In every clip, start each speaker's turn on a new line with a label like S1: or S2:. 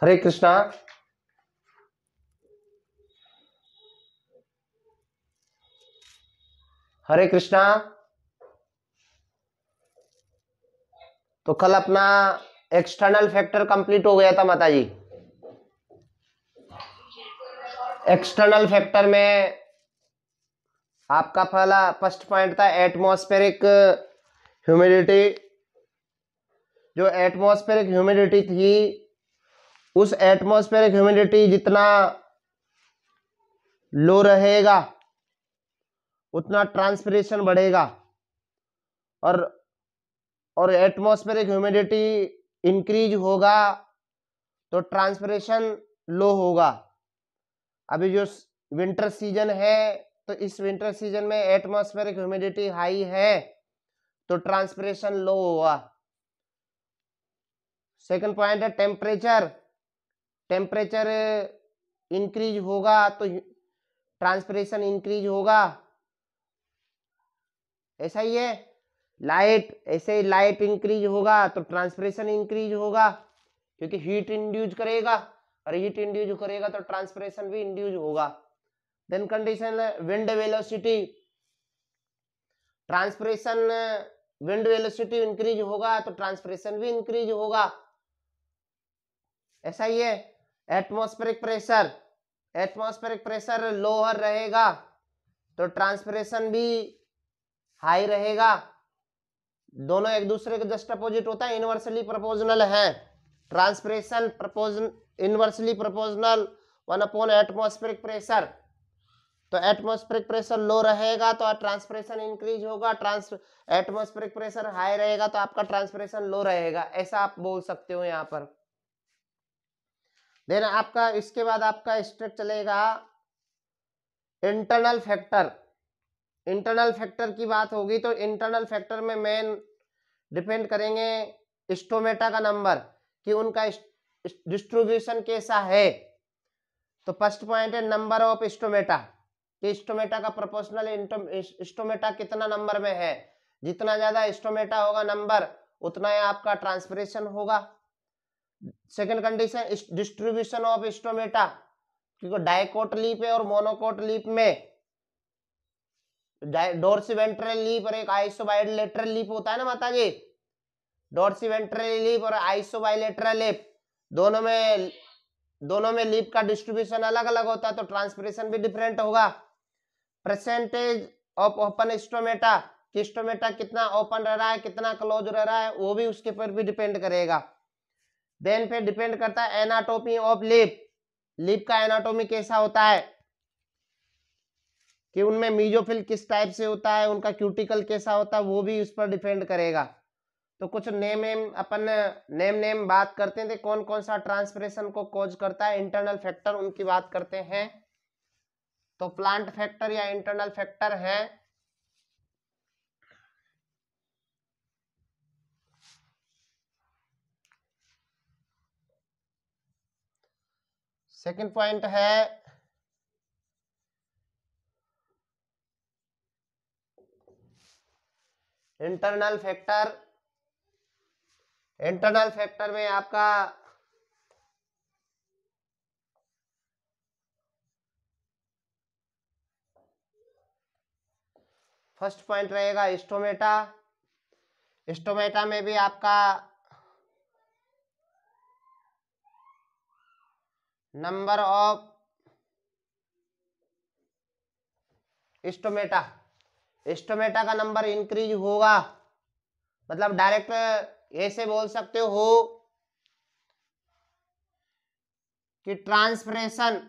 S1: हरे कृष्णा। हरे कृष्णा। तो कल अपना एक्सटर्नल फैक्टर कंप्लीट हो गया था माता जी। एक्सटर्नल फैक्टर में आपका पहला फर्स्ट पॉइंट था एटमॉस्फेरिक ह्यूमिडिटी। जो एटमॉस्फेरिक ह्यूमिडिटी थी, उस एटमॉस्फेरिक ह्यूमिडिटी जितना लो रहेगा उतना ट्रांसपिरेशन बढ़ेगा, और एटमॉस्फेरिक ह्यूमिडिटी इंक्रीज होगा तो ट्रांसपिरेशन लो होगा। अभी जो विंटर सीजन है, तो इस विंटर सीजन में एटमॉस्फेरिक ह्यूमिडिटी हाई है तो ट्रांसपिरेशन लो होगा। सेकंड पॉइंट है टेम्परेचर। टेम्परेचर इंक्रीज होगा तो ट्रांसपिरेशन इंक्रीज होगा। ऐसा ही है लाइट, ऐसे ही लाइट इंक्रीज होगा तो ट्रांसपिरेशन इंक्रीज होगा, क्योंकि हीट इंड्यूस करेगा, और हीट इंड्यूस करेगा तो ट्रांसपिरेशन भी इंड्यूस होगा। Then condition wind velocity. Transpiration wind velocity increase होगा तो ट्रांसपिरेशन भी इंक्रीज होगा। ऐसा ही है atmospheric pressure. Atmospheric pressure lower रहेगा तो ट्रांसपिरेशन भी हाई रहेगा। दोनों एक दूसरे के जस्ट अपोजिट होता है, इनवर्सली प्रोपोर्शनल है। Transpiration inversely proportional 1 atmospheric pressure. तो एटमॉस्फेरिक प्रेशर लो रहेगा तो ट्रांसपिरेशन इंक्रीज होगा, एटमॉस्फेरिक प्रेशर हाई रहेगा तो आपका ट्रांसपिरेशन लो रहेगा। ऐसा आप बोल सकते हो यहाँ पर। देन आपका इसके बाद आपका स्टेप चलेगा इंटरनल फैक्टर। इंटरनल फैक्टर की बात होगी तो इंटरनल फैक्टर में मेन डिपेंड करेंगे स्टोमेटा का नंबर, कि उनका डिस्ट्रीब्यूशन कैसा है। तो फर्स्ट पॉइंट है नंबर ऑफ स्टोमेटा, कि स्टोमेटा का प्रोपोर्शनल स्टोमेटा कितना नंबर में है। जितना ज्यादा स्टोमेटा होगा नंबर, उतना ही आपका ट्रांसपिरेशन होगा। Second condition distribution of stomata, क्योंकि डाइकोट लीप है और मोनोकोट लीप में डोर्सिवेंट्रल लीप और एक आइसोबाइलेटरल लीप होता है ना माता जी। डोर्सिवेंट्रल लीप और आइसोबाइलेटरल लीप दोनों में लीप का डिस्ट्रीब्यूशन अलग अलग होता है, तो ट्रांसपिरेशन भी डिफरेंट होगा। परसेंटेज ऑफ ओपन स्टोमेटा, कि स्टोमेटा कितना ओपन रह रहा है कितना क्लोज रह रहा है, वो भी उसके पर भी डिपेंड करेगा। देन फिर डिपेंड करता है एनाटोमी ऑफ लिप। लिप का एनाटोमी कैसा होता है, कि उनमें मीजोफिल किस टाइप से होता है, उनका क्यूटिकल कैसा होता है, वो भी उस पर डिपेंड करेगा। तो कुछ अपन नेम बात करते थे, कौन कौन सा ट्रांसपिरेशन को कॉज करता है, इंटरनल फैक्टर उनकी बात करते हैं। तो प्लांट फैक्टर या इंटरनल फैक्टर है सेकंड पॉइंट है इंटरनल फैक्टर। इंटरनल फैक्टर में आपका फर्स्ट पॉइंट रहेगा स्टोमेटा। स्टोमेटा में भी आपका नंबर ऑफ स्टोमेटा, स्टोमेटा का नंबर इंक्रीज होगा। मतलब डायरेक्ट ऐसे बोल सकते हो कि transpiration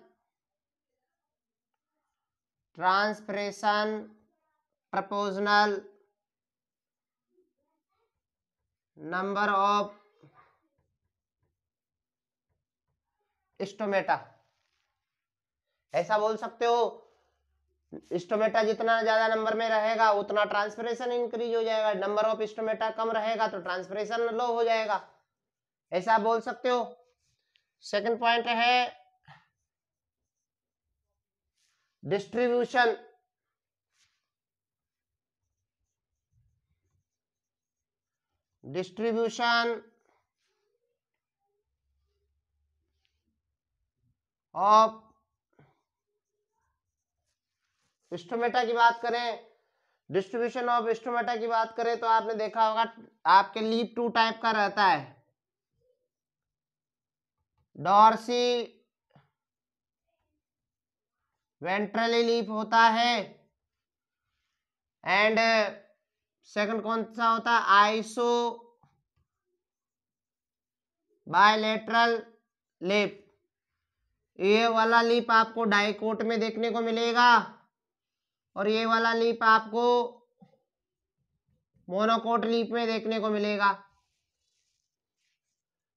S1: proportional number of stomata, ऐसा बोल सकते हो। स्टोमेटा जितना ज्यादा नंबर में रहेगा उतना ट्रांसपिरेशन इंक्रीज हो जाएगा, नंबर ऑफ स्टोमेटा कम रहेगा तो ट्रांसपिरेशन लो हो जाएगा, ऐसा बोल सकते हो। सेकंड पॉइंट है डिस्ट्रीब्यूशन। डिस्ट्रीब्यूशन ऑफ स्टोमेटा की बात करें, डिस्ट्रीब्यूशन ऑफ स्टोमेटा की बात करें तो आपने देखा होगा आपके लीफ 2 टाइप का रहता है, डॉर्सी वेंट्रली लीफ होता है एंड सेकंड कौन सा होता है, आइसो बायलेटरल लीफ। ये वाला लीफ आपको डाइकोट में देखने को मिलेगा और ये वाला लीफ आपको मोनोकोट लीफ में देखने को मिलेगा।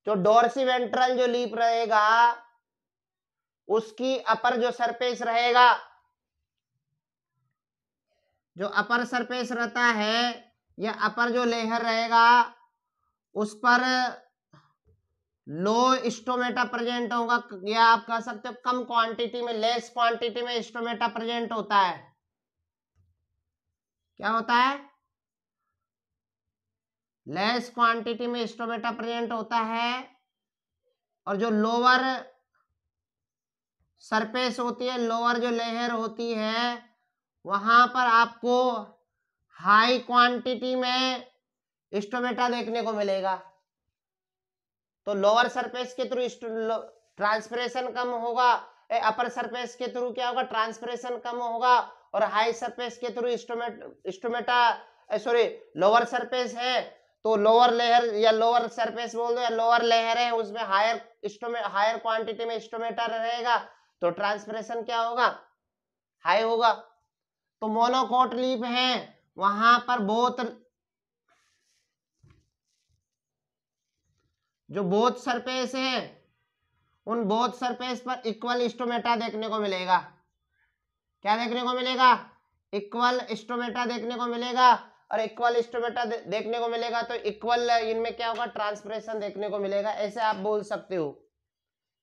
S1: जो डोर्सी वेंट्रल जो लीफ रहेगा उसकी अपर जो सरफेस रहेगा, जो अपर सरफेस रहता है या अपर जो लेयर रहेगा उस पर लो स्टोमेटा प्रेजेंट होगा, या आप कह सकते हो कम क्वांटिटी में, लेस क्वांटिटी में स्टोमेटा प्रेजेंट होता है। क्या होता है, लेस क्वांटिटी में स्टोमेटा प्रेजेंट होता है और जो लोअर सरफेस होती है, लोअर जो लेयर होती है वहां पर आपको हाई क्वांटिटी में स्टोमेटा देखने को मिलेगा। तो लोअर सरफेस के थ्रू ट्रांसपिरेशन कम होगा, अपर सरफेस के थ्रू क्या होगा, ट्रांसपिरेशन कम होगा, और हाई सरफेस के through stomata sorry lower surface है तो लोअर लेयर या लोअर सरफेस बोल दो या लोअर लेयर है उसमें हायर क्वांटिटी में स्टोमेटा रहेगा तो ट्रांसपिरेशन क्या होगा, हाई होगा। तो मोनोकोट लीफ है वहां पर जो बोथ सरफेस है उन बोथ सरफेस पर इक्वल स्टोमेटा देखने को मिलेगा। क्या देखने को मिलेगा, इक्वल स्टोमेटा देखने को मिलेगा, और इक्वल स्टोमेटा देखने को मिलेगा तो इक्वल इनमें क्या होगा, ट्रांसपिरेशन देखने को मिलेगा। ऐसे आप बोल सकते हो।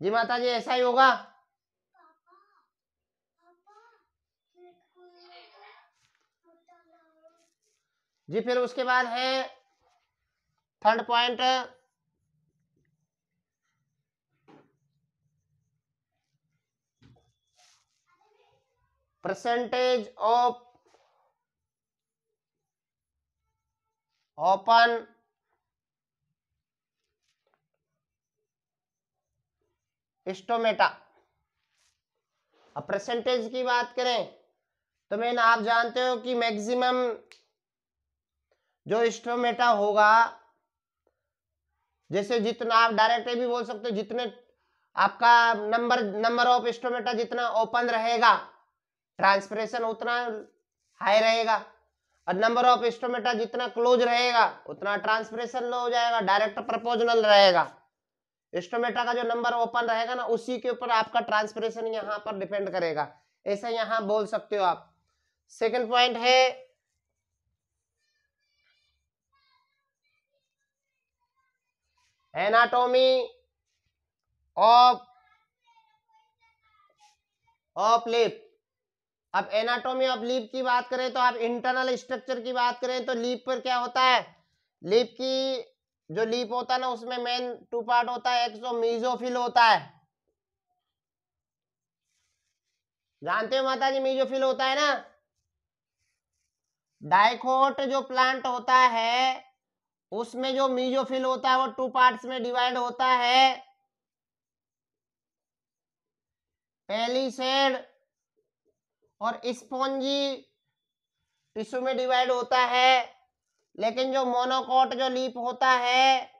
S1: जी माता जी ऐसा ही होगा। जी फिर उसके बाद है third point, percentage of open stomata. अब परसेंटेज की बात करें तो मैंने आप जानते हो कि मैक्सिमम जो स्टोमेटा होगा, जैसे जितना आप डायरेक्ट भी बोल सकते हो, जितने आपका नंबर ऑफ स्टोमेटा जितना ओपन रहेगा ट्रांसपिरेशन उतना हाई रहेगा, और नंबर ऑफ स्टोमेटा जितना क्लोज रहेगा उतना ट्रांसपिरेशन लो हो जाएगा, डायरेक्ट प्रोपोर्शनल रहेगा। स्टोमेटा का जो नंबर ओपन रहेगा ना उसी के ऊपर आपका ट्रांसपिरेशन यहाँ पर डिपेंड करेगा, ऐसा यहाँ बोल सकते हो आप। सेकंड पॉइंट है एनाटॉमी ऑफ लीफ। अब एनाटॉमी ऑफ लीफ की बात करें तो आप इंटरनल स्ट्रक्चर की बात करें तो लीफ पर क्या होता है, लीफ की जो लीफ होता है ना उसमें मेन 2 पार्ट होता है, एक तो मीजोफिल होता है, जानते हो माता जी मीजोफिल होता है ना। डाइकोट जो प्लांट होता है उसमें जो मीजोफिल होता है वो 2 पार्ट्स में डिवाइड होता है, पेलिसेड और स्पॉन्जी टिश्यू में डिवाइड होता है। लेकिन जो मोनोकोट जो लीफ होता है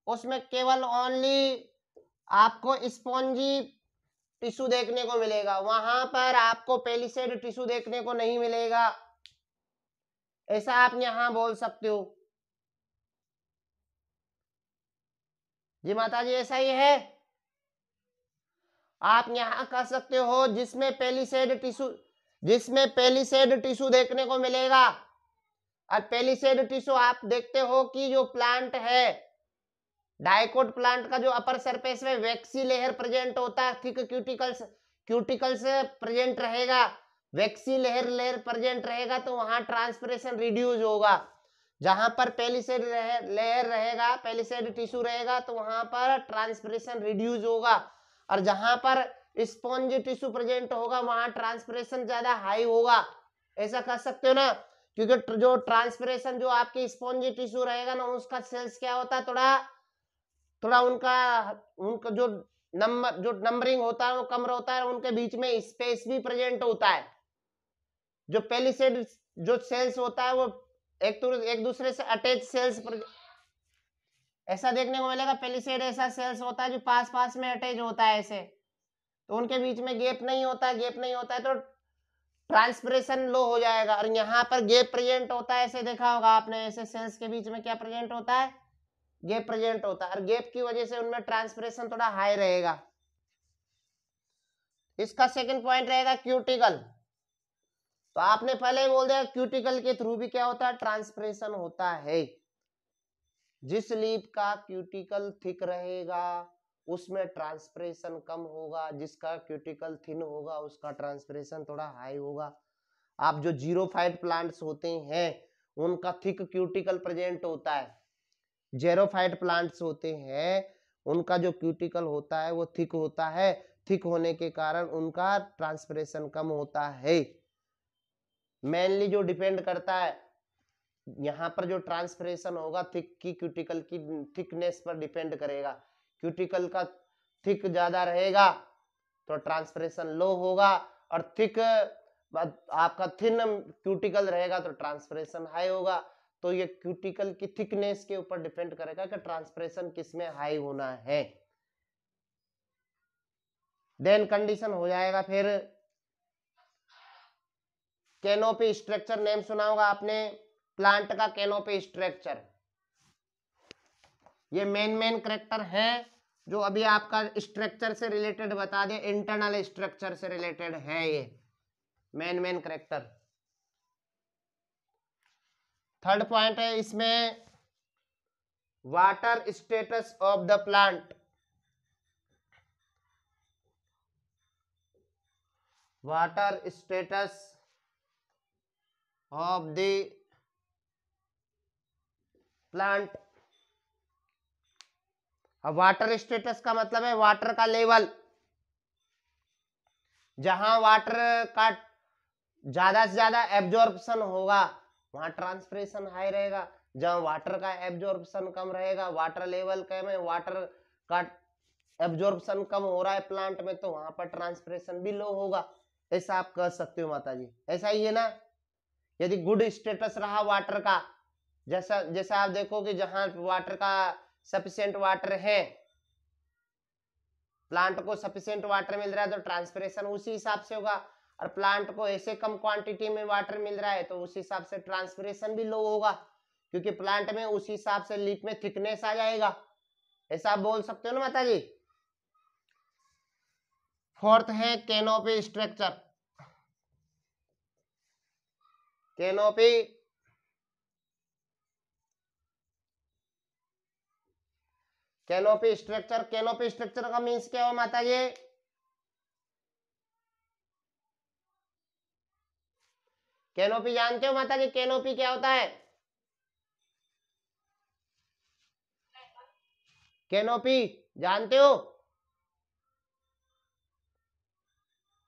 S1: उसमें केवल ओनली आपको स्पॉन्जी टिश्यू देखने को मिलेगा, वहां पर आपको पेलिसेड टिश्यू देखने को नहीं मिलेगा, ऐसा आप यहां बोल सकते हो। जी माता जी ऐसा ही है, आप यहां कह सकते हो जिसमें पेलिसेड टिश्यू देखने को मिलेगा। और पेलिसेड टिश्यू आप देखते हो कि जो प्लांट है डाइकोट प्लांट का जो अपर सरफेस में वैक्सी लेयर प्रेजेंट होता है, थिक क्यूटिकल्स प्रेजेंट रहेगा, वैक्सी लेयर प्रेजेंट रहेगा तो वहां ट्रांसपिरेशन रिड्यूस होगा। जहां पर पेलिसेड लेयर रहेगा, पेलिसेड टिश्यू रहेगा तो वहां पर ट्रांसपिरेशन रिड्यूस होगा, और जहां पर स्पॉन्जी टिश्यू प्रेजेंट होगा वहां ट्रांसपिरेशन ज्यादा हाई होगा, ऐसा कह सकते हो ना, क्योंकि जो ट्रांसपिरेशन जो आपकी स्पॉन्जी टिश्यू रहेगा ना उसका सेल्स क्या होता है, थोड़ा थोड़ा उनका उनका जो नंबरिंग होता है वो कम होता है, उनके बीच में स्पेस भी प्रेजेंट होता है। जो पेलिसेड जो सेल्स होता है वो एक दूसरे से अटैच सेल्स ऐसा देखने को मिलेगा। पेलिसेड ऐसा सेल्स होता है जो पास पास में अटैच होता है ऐसे, तो उनके बीच में गैप नहीं होता है, गैप नहीं होता है तो ट्रांसपिरेशन लो हो जाएगा। और यहाँ पर गैप प्रेजेंट होता है, ऐसे देखा होगा आपने, ऐसे सेल्स के बीच में क्या प्रेजेंट होता है, गैप प्रेजेंट होता है, और गैप की वजह से उनमें ट्रांसपिरेशन थोड़ा हाई रहेगा। इसका सेकंड पॉइंट रहेगा क्यूटिकल। तो आपने पहले ही बोल दिया क्यूटिकल के थ्रू भी क्या होता है, ट्रांसपिरेशन होता है। जिस लीफ का क्यूटिकल थिक रहेगा उसमें ट्रांसपिरेशन कम होगा, जिसका क्यूटिकल थिन होगा उसका ट्रांसपिरेशन थोड़ा हाई होगा। आप जो जीरोफाइट प्लांट्स होते हैं उनका थिक क्यूटिकल प्रेजेंट होता है, जेरोफाइट प्लांट्स होते हैं उनका जो क्यूटिकल होता है वो थिक होता है, थिक होने के कारण उनका ट्रांसपिरेशन कम होता है। मेनली जो डिपेंड करता है यहाँ पर जो ट्रांसपिरेशन होगा थिक की क्यूटिकल की थिकनेस पर डिपेंड करेगा। क्यूटिकल का थिक ज्यादा रहेगा तो ट्रांसपिरेशन लो होगा, और थिक आपका थिन क्यूटिकल रहेगा तो ट्रांसपिरेशन हाई होगा। तो ये क्यूटिकल की थिकनेस के ऊपर डिपेंड करेगा कि ट्रांसपिरेशन किसमें हाई होना है। देन कंडीशन हो जाएगा फिर कैनोपी स्ट्रक्चर, नेम सुना होगा आपने प्लांट का, कैनोपी स्ट्रक्चर। ये मेन करेक्टर है जो अभी आपका स्ट्रक्चर से रिलेटेड बता दे, इंटरनल स्ट्रक्चर से रिलेटेड है ये मेन करेक्टर। थर्ड पॉइंट है इसमें water status of the plant. Water status of the plant. अब वाटर स्टेटस का मतलब है वाटर का लेवल। जहां वाटर का ज्यादा से ज्यादा एब्जॉर्प्शन होगा वहां ट्रांसपिरेशन हाई रहेगा, जहां वाटर का एब्जॉर्प्शन कम रहेगा, वाटर लेवल कम है, वाटर का एब्जॉर्प्शन कम हो रहा है प्लांट में, तो वहां पर ट्रांसपिरेशन भी लो होगा। ऐसा आप कह सकते हो माता जी, ऐसा ही है ना। यदि गुड स्टेटस रहा वाटर का, जैसा जैसा आप देखो कि जहां वाटर का सफिशिएंट वाटर है, प्लांट को सफिशिएंट वाटर मिल रहा है तो ट्रांसपिरेशन उसी हिसाब से होगा, और प्लांट को ऐसे कम क्वांटिटी में वाटर मिल रहा है तो उस हिसाब से ट्रांसपिरेशन भी लो होगा, क्योंकि प्लांट में उस हिसाब से लीफ में थिकनेस आ जाएगा। ऐसा आप बोल सकते हो ना माता जी। फोर्थ है canopy structure. Canopy canopy structure, canopy structure का मीन्स क्या हो माता जी? कैनोपी जानते हो माता जी, कैनोपी क्या होता है? कैनोपी जानते हो?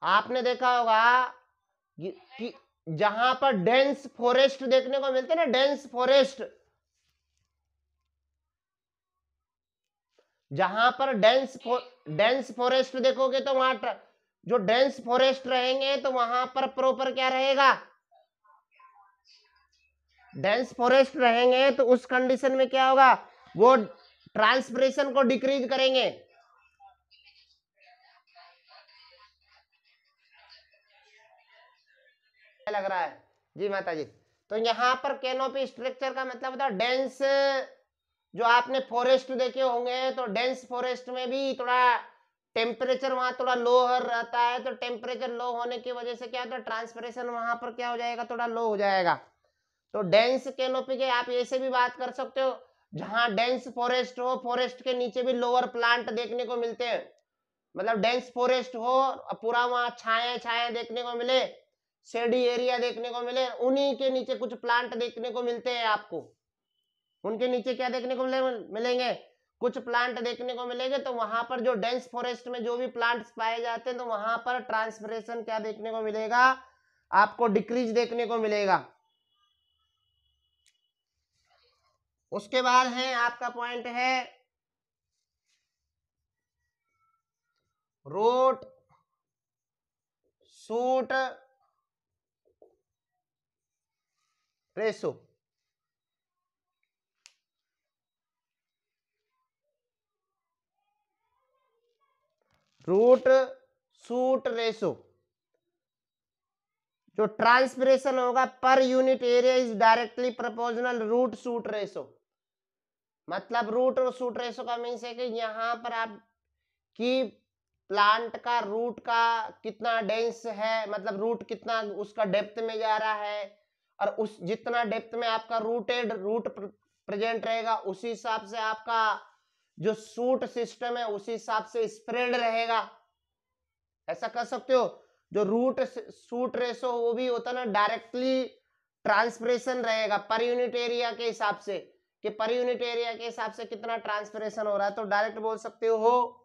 S1: आपने देखा होगा कि जहां पर डेंस फॉरेस्ट देखने को मिलते हैं ना, डेंस फॉरेस्ट, जहां पर डेंस फॉरेस्ट देखोगे तो वहां जो डेंस फॉरेस्ट रहेंगे तो वहां पर प्रॉपर क्या रहेगा, डेंस फॉरेस्ट रहेंगे तो उस कंडीशन में क्या होगा, वो ट्रांसपिरेशन को डिक्रीज करेंगे। लग रहा है जी माता जी। तो यहाँ पर कैनोपी स्ट्रक्चर का मतलब होता है डेंस, जो आपने फॉरेस्ट देखे होंगे तो डेंस फॉरेस्ट में भी थोड़ा टेम्परेचर वहां थोड़ा लो रहता है, तो टेम्परेचर लो होने की वजह से क्या होता है, ट्रांसपिरेशन वहां पर क्या हो जाएगा, थोड़ा लो हो जाएगा। तो डेंस कैनोपी के आप ऐसे भी बात कर सकते हो, जहां डेंस फॉरेस्ट हो, फॉरेस्ट के नीचे भी लोअर प्लांट देखने को मिलते हैं, मतलब डेंस फॉरेस्ट हो पूरा वहां छाया छाया देखने को मिले, शेडी एरिया देखने को मिले, उन्हीं के नीचे कुछ प्लांट देखने को मिलते हैं आपको। उनके नीचे क्या देखने को मिलेंगे, कुछ प्लांट देखने को मिलेंगे, तो वहां पर जो डेंस फॉरेस्ट में जो भी प्लांट्स पाए जाते हैं तो वहां पर ट्रांसपिरेशन क्या देखने को मिलेगा, आपको डिक्रीज देखने को मिलेगा। उसके बाद है आपका पॉइंट है root shoot ratio. Root shoot ratio, जो ट्रांसपिरेशन होगा per unit area is directly proportional root shoot ratio. मतलब रूट और शूट रेशो का मीन्स है कि यहाँ पर आप की प्लांट का रूट का कितना डेंस है, मतलब रूट कितना उसका डेप्थ में जा रहा है, और उस जितना डेप्थ में आपका रूट प्रेजेंट रहेगा उसी हिसाब से आपका जो शूट सिस्टम है उसी हिसाब से स्प्रेड रहेगा। ऐसा कर सकते हो। जो रूट शूट रेशो वो भी होता ना डायरेक्टली ट्रांसपिरेशन रहेगा पर यूनिट एरिया के हिसाब से, कि पर यूनिट एरिया के हिसाब से कितना ट्रांसपिरेशन हो रहा है, तो डायरेक्ट बोल सकते हो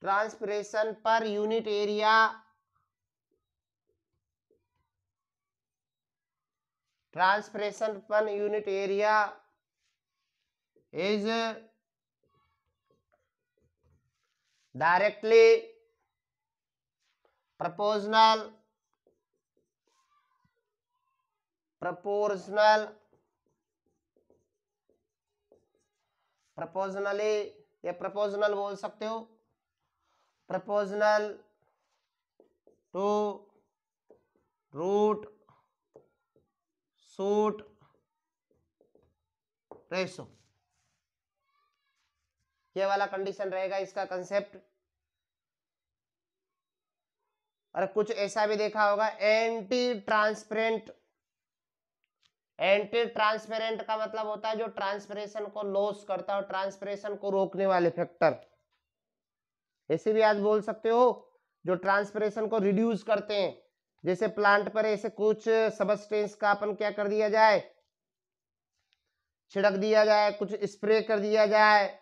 S1: transpiration per unit area, transpiration per unit area is directly proportionally या प्रोपोर्शनल बोल सकते हो, proportional to root shoot ratio. ये वाला कंडीशन रहेगा इसका कंसेप्ट। और कुछ ऐसा भी देखा होगा एंटी ट्रांसपेरेंट। एंटी ट्रांसपेरेंट का मतलब होता है जो ट्रांसपिरेशन को लॉस करता है, ट्रांसपिरेशन को रोकने वाले फैक्टर। ऐसे भी आज बोल सकते हो जो ट्रांसपिरेशन को रिड्यूस करते हैं, जैसे प्लांट पर ऐसे कुछ सबस्टेंस का अपन क्या कर दिया जाए, छिड़क दिया जाए, कुछ स्प्रे कर दिया जाए,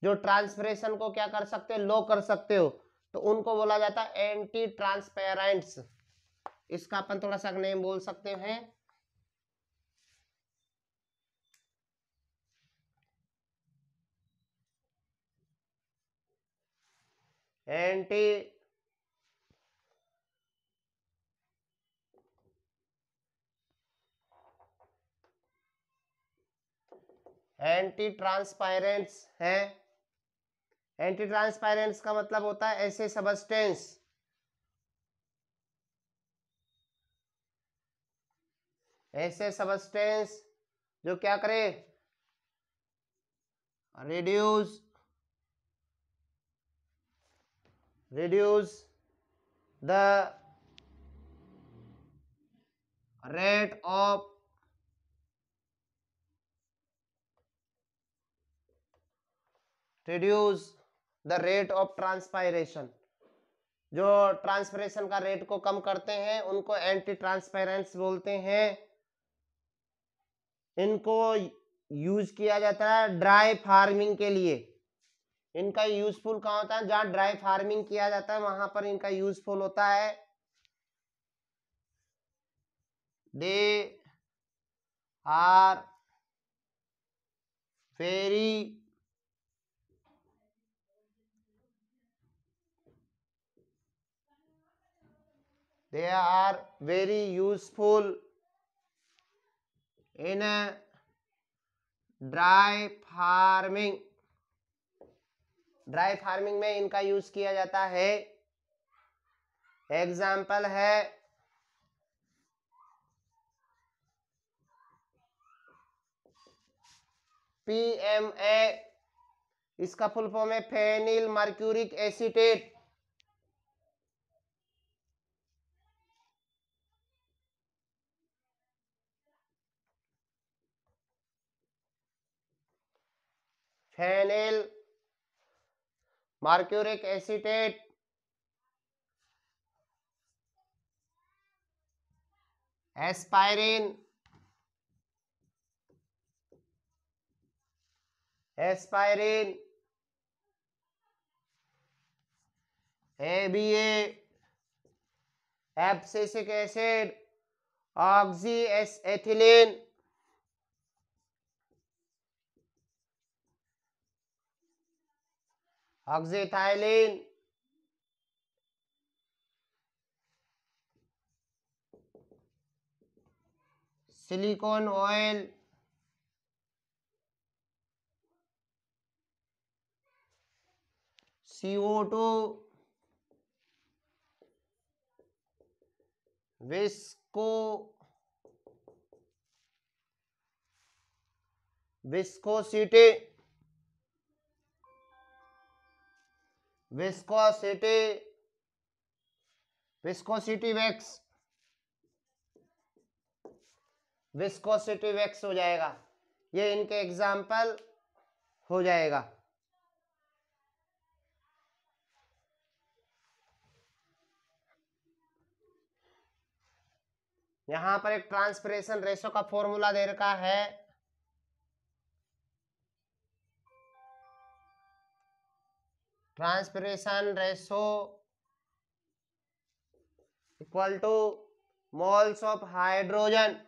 S1: जो ट्रांसपिरेशन को क्या कर सकते हो, लो कर सकते हो, तो उनको बोला जाता है एंटी ट्रांसपेरेंट्स। इसका अपन थोड़ा सा नेम बोल सकते हैं एंटी ट्रांसपेरेंट्स है। एंटी ट्रांसपेरेंट्स का मतलब होता है ऐसे सबस्टेंस, ऐसे सबस्टेंस जो क्या करे, reduce the rate of transpiration. जो ट्रांसपिरेशन का रेट को कम करते हैं उनको एंटी ट्रांसपेरेंट्स बोलते हैं। इनको यूज किया जाता है ड्राई फार्मिंग के लिए। इनका यूजफुल कहाँ होता है, जहां ड्राई फार्मिंग किया जाता है वहां पर इनका यूजफुल होता है। They are very useful in dry farming. Dry farming में इनका यूज किया जाता है। एग्जाम्पल है PMA, इसका फुल फॉर्म है phenyl mercuric acetate. Phenyl mercuric acetate aspirin, aspirin, ABA, abscisic acid, oxyethylene, oxyethylene, silicone oil, CO2, viscosity, viscosity, viscosity wax, viscosity wax हो जाएगा। ये इनके एग्जाम्पल हो जाएगा। यहां पर एक ट्रांसपिरेशन रेशो का फॉर्मूला दे रखा है, transpiration ratio equal two moles of hydrogen,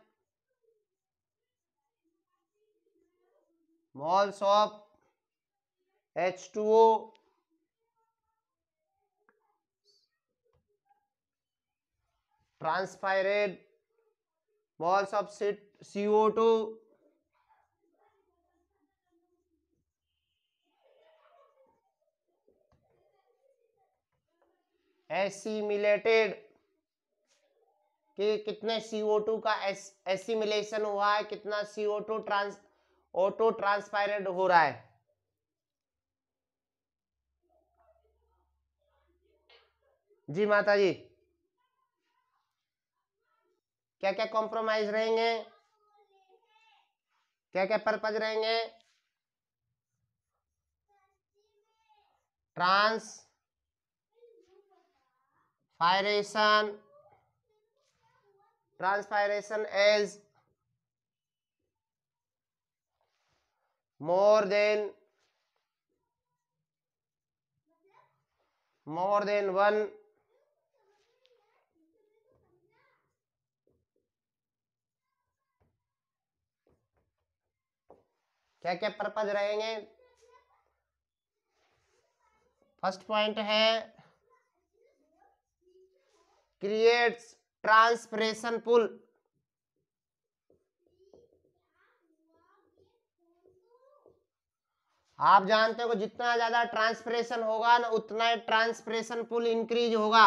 S1: moles of H2O transpired, moles of CO2 assimilated, कि कितने CO2 का एसिमिलेशन हुआ है, कितना CO2 ऑटो ट्रांसपायरेट हो रहा है। जी माता जी, क्या क्या कॉम्प्रोमाइज रहेंगे, क्या क्या पर्पज रहेंगे? Transpiration as more than one क्या क्या पर्पज रहेंगे? फर्स्ट पॉइंट है क्रिएट्स ट्रांसपिरेशन पुल, आप जानते हो जितना ज्यादा ट्रांसपिरेशन होगा ना उतना ट्रांसपिरेशन पुल इंक्रीज होगा,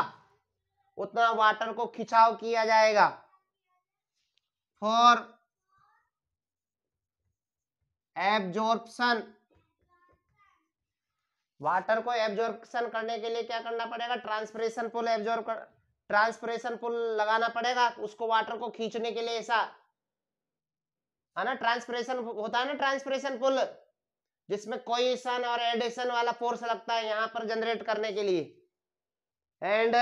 S1: उतना वाटर को खिंचाव किया जाएगा। फॉर एब्जॉर्प्शन, वाटर को एब्जॉर्प्शन करने के लिए क्या करना पड़ेगा? ट्रांसपिरेशन पुल ट्रांसपिरेशन पुल लगाना पड़ेगा उसको, वाटर को खींचने के लिए। ऐसा है ना, ट्रांसपिरेशन होता है ना, ट्रांसपिरेशन पुल जिसमें कोएशन और एडिशन वाला फोर्स लगता है यहां पर जनरेट करने के लिए। And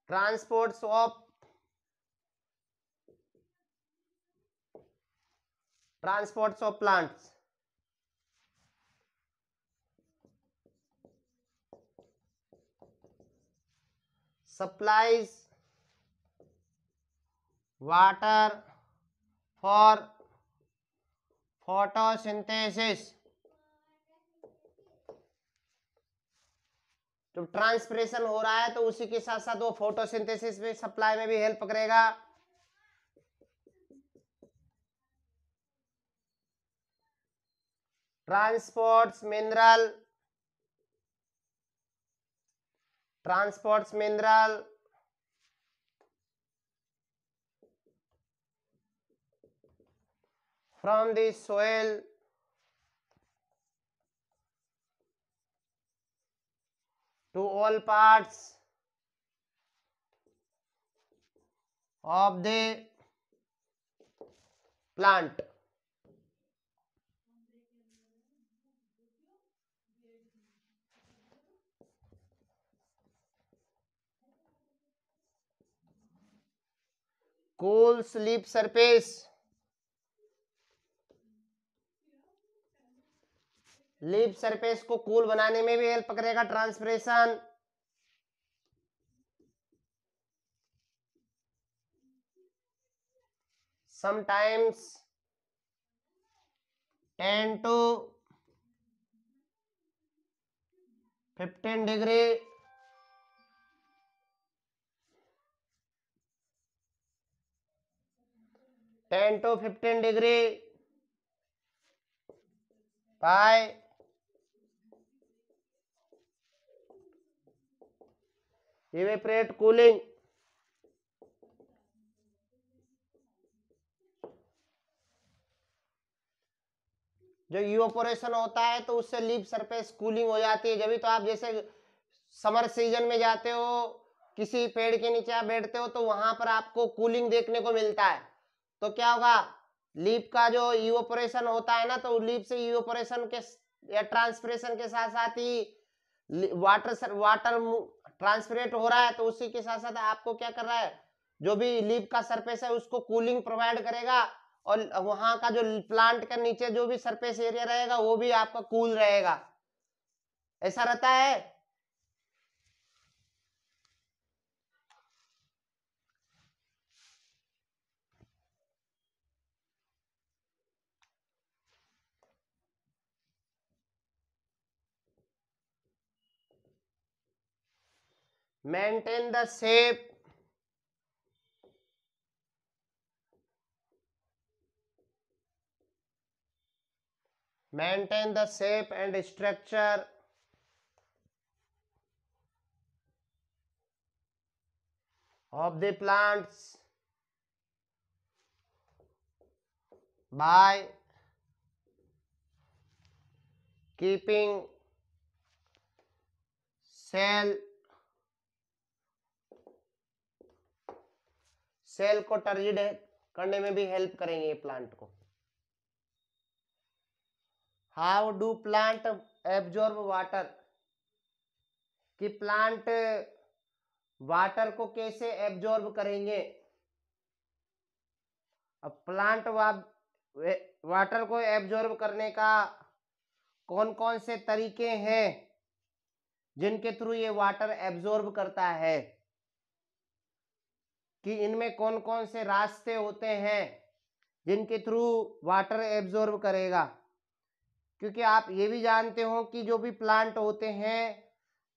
S1: transports of plants, supplies water for photosynthesis। जब ट्रांसपिरेशन हो रहा है तो उसी के साथ साथ वो फोटोसिंथेसिस में सप्लाई में भी हेल्प करेगा। Transports mineral from the soil to all parts of the plant। Cools leaf surface, leaf surface को कूल बनाने में भी हेल्प करेगा transpiration. Sometimes 10 to 15 degree by evaporate cooling. जो इवेपोरेशन होता है तो उससे लीफ सरफेस कूलिंग हो जाती है। जब तो आप जैसे समर सीजन में जाते हो, किसी पेड़ के नीचे आप बैठते हो, तो वहां पर आपको कूलिंग देखने को मिलता है। तो क्या होगा, लीफ का जो इवेपोरेशन होता है ना, तो लीफ से इवेपोरेशन के या ट्रांसपिरेशन के साथ साथ ही वाटर ट्रांसपिरेट हो रहा है, तो उसी के साथ साथ आपको क्या कर रहा है, जो भी लीफ का सरफेस है उसको कूलिंग प्रोवाइड करेगा, और वहां का जो प्लांट के नीचे जो भी सरफेस एरिया रहेगा वो भी आपका कूल रहेगा। ऐसा रहता है। Maintain the shape, maintain the shape and structure of the plants by keeping cell को टर्जिड करने में भी हेल्प करेंगे ये प्लांट को। How do plant absorb water, कि प्लांट वाटर को कैसे एब्जॉर्ब करेंगे। अब प्लांट वाटर को एब्जॉर्ब करने का कौन कौन से तरीके हैं जिनके थ्रू ये वाटर एब्जॉर्ब करता है, कि इनमें कौन कौन से रास्ते होते हैं जिनके थ्रू वाटर एब्जॉर्ब करेगा। क्योंकि आप ये भी जानते हो कि जो भी प्लांट होते हैं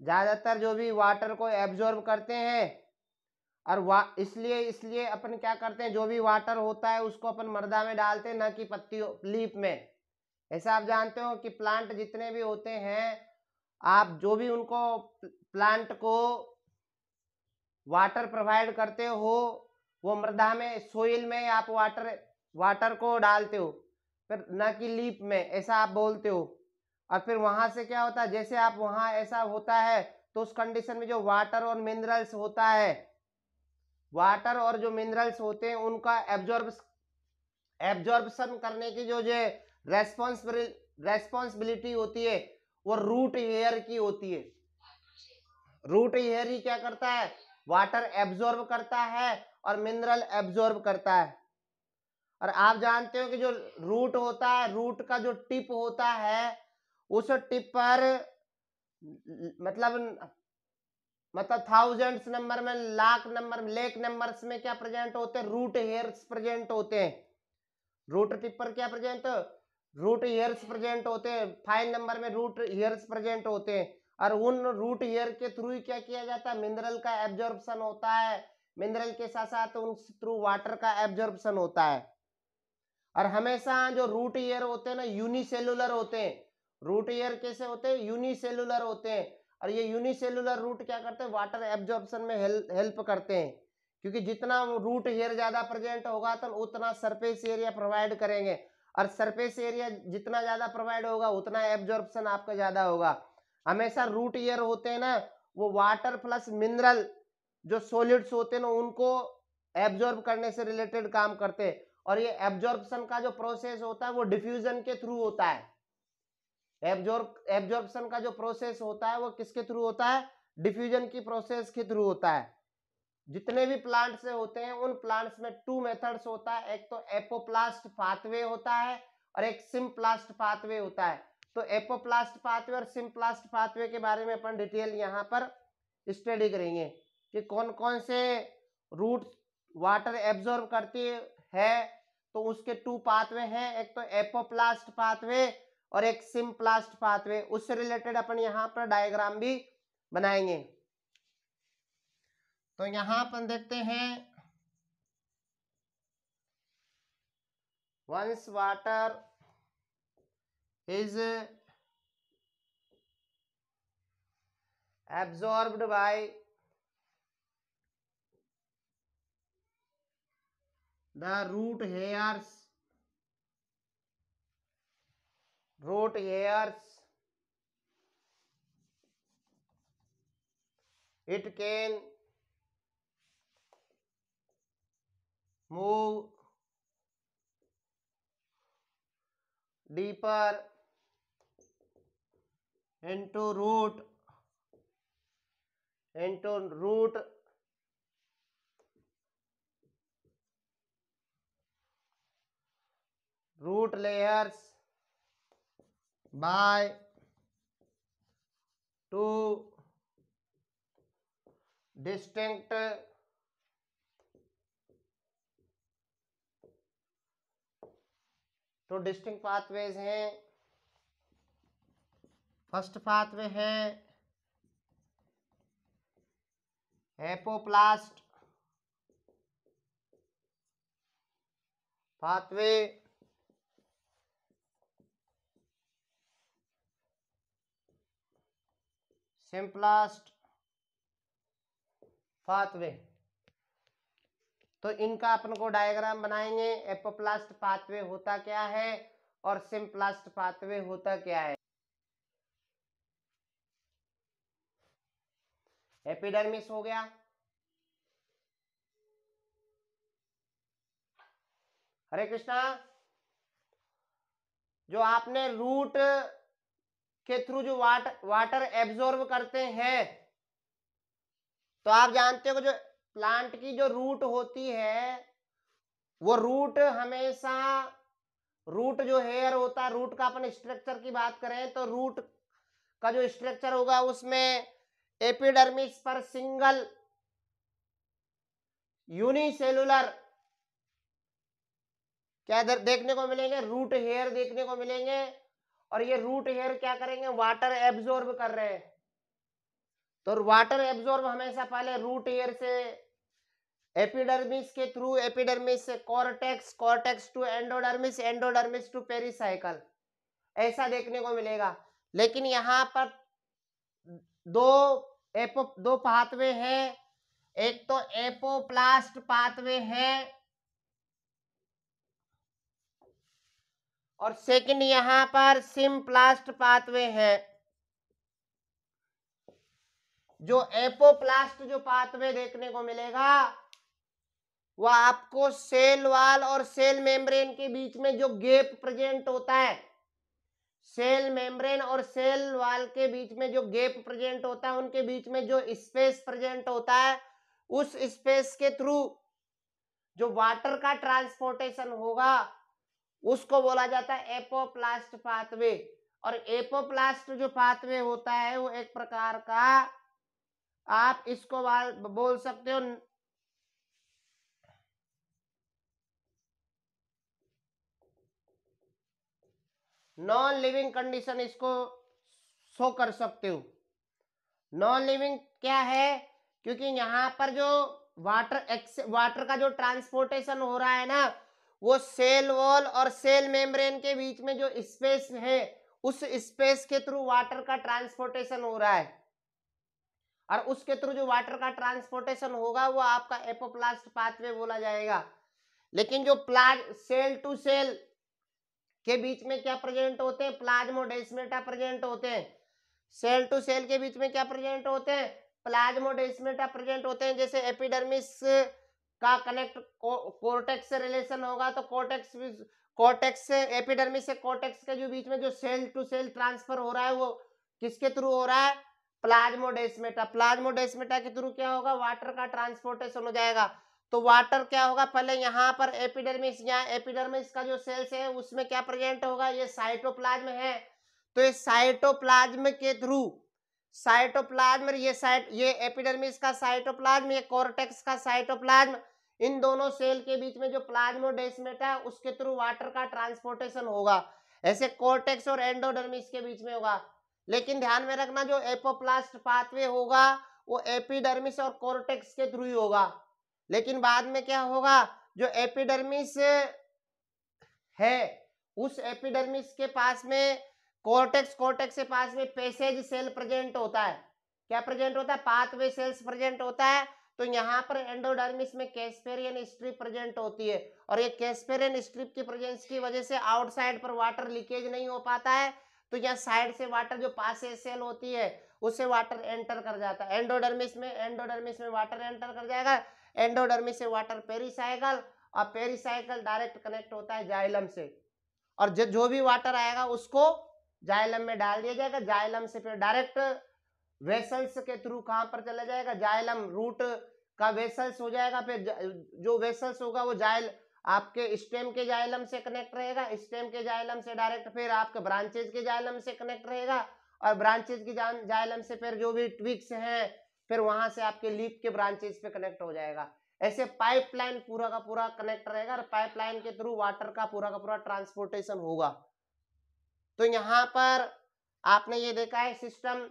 S1: ज्यादातर जो भी वाटर को एब्जॉर्ब करते हैं, और इसलिए अपन क्या करते हैं, जो भी वाटर होता है उसको अपन मृदा में डालते हैं, न कि पत्तियों लीफ में। ऐसा आप जानते हो कि प्लांट जितने भी होते हैं, आप जो भी उनको प्लांट को वाटर प्रोवाइड करते हो वो मृदा में, सोइल में आप वाटर को डालते हो, फिर न कि लीफ में, ऐसा आप बोलते हो। और फिर वहां से क्या होता है, जैसे आप वहां ऐसा होता है तो उस कंडीशन में जो वाटर और मिनरल्स होता है, वाटर और जो मिनरल्स होते हैं उनका एब्जॉर्प्शन करने की जो रेस्पॉन्सिबिलिटी होती है वो रूट हेयर की होती है। रूट हेयर ही क्या करता है, वाटर एब्जॉर्ब करता है और मिनरल एब्जॉर्ब करता है। और आप जानते हो कि जो रूट होता है, रूट का जो टिप होता है, उस टिप पर मतलब थाउजेंड्स नंबर में, लाख नंबर में, लेख नंबर्स में क्या प्रेजेंट होते हैं, रूट हेयर्स प्रेजेंट होते हैं। रूट टिप पर क्या प्रेजेंट, रूट हेयर्स प्रेजेंट होते हैं, 5 नंबर में रूट हेयर्स प्रेजेंट होते हैं। और उन रूट हेयर के थ्रू ही क्या किया जाता है, मिनरल का एब्जॉर्प्शन होता है, मिनरल के साथ साथ उन थ्रू वाटर का एब्जॉर्प्शन होता है। और हमेशा जो रूट हेयर होते हैं ना, यूनिसेलुलर होते हैं। रूट हेयर कैसे होते हैं, यूनिसेलुलर होते हैं। और ये यूनिसेलुलर रूट क्या करते हैं, वाटर एब्जॉर्प्शन में हेल्प करते हैं। क्योंकि जितना रूट हेयर ज्यादा प्रेजेंट होगा तो उतना सरफेस एरिया प्रोवाइड करेंगे, और सरफेस एरिया जितना ज्यादा प्रोवाइड होगा उतना एब्जॉर्प्शन आपका ज्यादा होगा। हमेशा रूट हेयर होते हैं ना, वो वाटर प्लस मिनरल जो सॉलिड्स होते हैं ना उनको एब्जॉर्ब करने से रिलेटेड काम करते हैं। और ये एब्जॉर्प्शन का जो प्रोसेस होता है वो डिफ्यूजन के थ्रू होता है। एब्जॉर्प्शन का जो प्रोसेस होता है वो किसके थ्रू होता है, डिफ्यूजन की प्रोसेस के थ्रू होता है। जितने भी प्लांट्स से होते हैं उन प्लांट्स में 2 मेथड्स होता है, एक तो एपोप्लास्ट पाथवे होता है और एक सिम्प्लास्ट पाथवे होता है। तो एपोप्लास्ट पाथवे और सिम्प्लास्ट पाथवे के बारे में अपन डिटेल यहाँ पर स्टडी करेंगे कि कौन कौन से रूट वाटर एब्जॉर्ब करती है। तो उसके 2 पाथवे हैं, एक तो एपोप्लास्ट पाथवे और एक सिम्प्लास्ट पाथवे। उससे रिलेटेड अपन यहाँ पर डायग्राम भी बनाएंगे। तो यहाँ अपन देखते हैं, once water is absorbed by the root hairs, it can move deeper into root layers by 2 distinct pathways हैं। फर्स्ट पाथवे है एपोप्लास्ट पाथवे, सिम्प्लास्ट पाथवे। तो इनका अपन को डायग्राम बनाएंगे, एपोप्लास्ट पाथवे होता क्या है और सिम्प्लास्ट पाथवे होता क्या है। एपिडर्मिस हो गया, हरे कृष्णा। जो आपने रूट के थ्रू जो वाटर एब्जॉर्ब करते हैं, तो आप जानते हो जो प्लांट की जो रूट होती है वो रूट हमेशा, रूट जो हेयर होता है, रूट का अपन स्ट्रक्चर की बात करें तो रूट का जो स्ट्रक्चर होगा उसमें एपिडर्मिस पर सिंगल यूनिसेलुलर क्या देखने को मिलेंगे, रूट हेयर देखने को मिलेंगे। और ये रूट हेयर क्या करेंगे, वाटर एब्जॉर्ब कर रहे हैं। तो वाटर एब्जॉर्ब हमेशा पहले रूट हेयर से एपिडर्मिस के थ्रू, एपिडर्मिस से cortex, cortex to endodermis, endodermis to pericycle, ऐसा देखने को मिलेगा। लेकिन यहाँ पर दो पाथवे हैं, एक तो एपोप्लास्ट पाथवे है और सेकंड यहाँ पर सिम्प्लास्ट पाथवे है। जो एपोप्लास्ट जो पाथवे देखने को मिलेगा वह आपको सेल वाल और सेल मेम्ब्रेन के बीच में जो गैप प्रेजेंट होता है, सेल मेम्ब्रेन और सेल वाल के बीच में जो गैप प्रेजेंट होता है, उनके बीच में जो स्पेस प्रेजेंट होता है, उस स्पेस के थ्रू जो वाटर का ट्रांसपोर्टेशन होगा उसको बोला जाता है एपोप्लास्ट पाथवे। और एपोप्लास्ट जो पाथवे होता है वो एक प्रकार का, आप इसको बोल सकते हो नॉन लिविंग कंडीशन, इसको शो कर सकते हो। नॉन लिविंग क्या है, क्योंकि यहाँ पर जो वाटर का जो ट्रांसपोर्टेशन हो रहा है ना, वो सेल वॉल और सेल मेम्ब्रेन के बीच में जो स्पेस है उस स्पेस के थ्रू वाटर का ट्रांसपोर्टेशन हो रहा है। और उसके थ्रू जो वाटर का ट्रांसपोर्टेशन होगा वो आपका एपोप्लास्ट पाथवे बोला जाएगा। लेकिन जो सेल टू सेल के बीच में क्या प्रेजेंट होते हैं, प्लाज्मोडेस्माटा प्रेजेंट होते हैं। सेल टू सेल के बीच में क्या प्रेजेंट होते हैं, प्लाज्मोडेस्माटा प्रेजेंट होते हैं। जैसे एपिडर्मिस का कनेक्ट कोर्टेक्स से रिलेशन होगा तो कोर्टेक्स से, एपिडर्मिस से कोर्टेक्स के जो बीच में जो सेल टू सेल ट्रांसफर हो रहा है वो किसके थ्रू हो रहा है, प्लाज्मोडेस्माटा, प्लाज्मोडेस्माटा के थ्रू क्या होगा, वाटर का ट्रांसपोर्टेशन हो जाएगा। तो वाटर क्या होगा, पहले यहाँ पर एपिडर्मिस, यहाँ एपिडर्मिस का जो सेल्स है उसमें क्या प्रेजेंट होगा, ये साइटोप्लाज्म है। तो ये साइटोप्लाज्म के थ्रू, साइटोप्लाज्म, ये एपिडर्मिस का साइटोप्लाज्म, ये कॉर्टेक्स का साइटोप्लाज्म, इन दोनों सेल के बीच में जो प्लाज्मोडेस्माटा है उसके थ्रू वाटर का ट्रांसपोर्टेशन होगा। ऐसे कॉर्टेक्स और एंडोडर्मिस के बीच में होगा। लेकिन ध्यान में रखना, जो एपोप्लास्ट पाथवे होगा वो एपिडर्मिस और कॉर्टेक्स के थ्रू ही होगा। लेकिन बाद में क्या होगा, जो एपिडर्मिस है उस एपिडर्मिस के पास में कॉर्टेक्स, कॉर्टेक्स के पास में पैसेज सेल प्रेजेंट होता है। क्या प्रेजेंट होता है, पाथवे सेल्स प्रेजेंट होता है। तो यहाँ पर एंडोडर्मिस में कैस्पेरियन स्ट्रिप प्रेजेंट होती है, और ये कैस्पेरियन स्ट्रिप की प्रेजेंस की वजह से आउटसाइड पर वाटर लीकेज नहीं हो पाता है। तो यहाँ साइड से वाटर, जो पासेज सेल होती है उससे वाटर एंटर कर जाता है एंडोडर्मिस में वाटर एंटर कर जाएगा। एंडोडर्मिस से वाटर पेरिसाइकल, और पेरिसाइकल डायरेक्ट कनेक्ट होता है जाइलम से, और जो भी वाटर आएगा उसको जाइलम में डाल दिया जाएगा। जाइलम से फिर डायरेक्ट वेसल्स के थ्रू कहां पर चला जाएगा, जाइलम रूट का वेसल्स हो जाएगा। फिर जो वेसल्स होगा वो आपके स्टेम के जाइलम से कनेक्ट रहेगा, स्टेम के जाइलम से डायरेक्ट फिर आपके ब्रांचेज के जाइलम से कनेक्ट रहेगा, और ब्रांचेज की जाइलम से फिर जो भी ट्विक्स हैं फिर वहां से आपके लीफ के ब्रांचेज पे कनेक्ट हो जाएगा। ऐसे पाइपलाइन पूरा का पूरा कनेक्ट रहेगा, और पाइपलाइन के थ्रू वाटर का पूरा ट्रांसपोर्टेशन होगा। तो यहाँ पर आपने ये देखा है सिस्टम।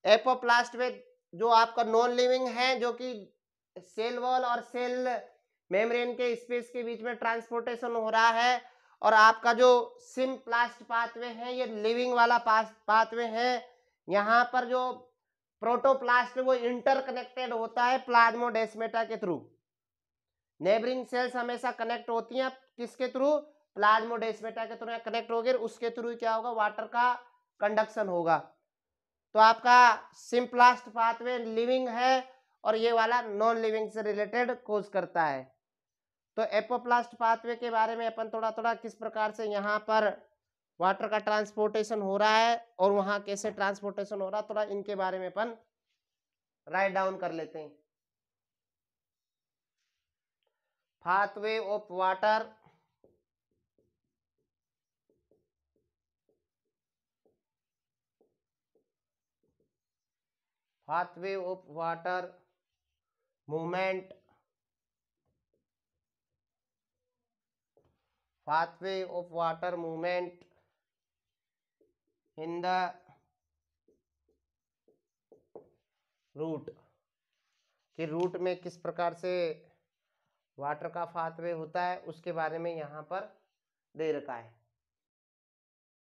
S1: एपोप्लास्ट में जो आपका नॉन लिविंग है, जो कि सेल वॉल और सेल मेम्ब्रेन के स्पेस के बीच में ट्रांसपोर्टेशन हो रहा है, और आपका जो सिम्प्लास्ट पाथवे है ये लिविंग वाला पाथवे है। यहाँ पर जो प्रोटोप्लास्ट वो इंटरकनेक्टेड होता है प्लाज्मोडेस्माटा के थ्रू। नेबरिंग सेल्स हमेशा कनेक्ट होती हैं किसके थ्रू, प्लाज्मोडेस्माटा के थ्रू कनेक्ट होगी, उसके थ्रू क्या होगा, वाटर का कंडक्शन होगा। तो आपका सिम्प्लास्ट पाथवे लिविंग है, और ये वाला नॉन लिविंग से रिलेटेड कोज करता है। तो एपोप्लास्ट पाथवे के बारे में अपन थोड़ा किस प्रकार से यहाँ पर वाटर का ट्रांसपोर्टेशन हो रहा है और वहां कैसे ट्रांसपोर्टेशन हो रहा है, थोड़ा इनके बारे में अपन राइट डाउन कर लेते हैं। Pathway of water, pathway of water movement, pathway of water movement in the root, कि रूट में किस प्रकार से वाटर का पाथवे होता है उसके बारे में यहाँ पर दे रखा है।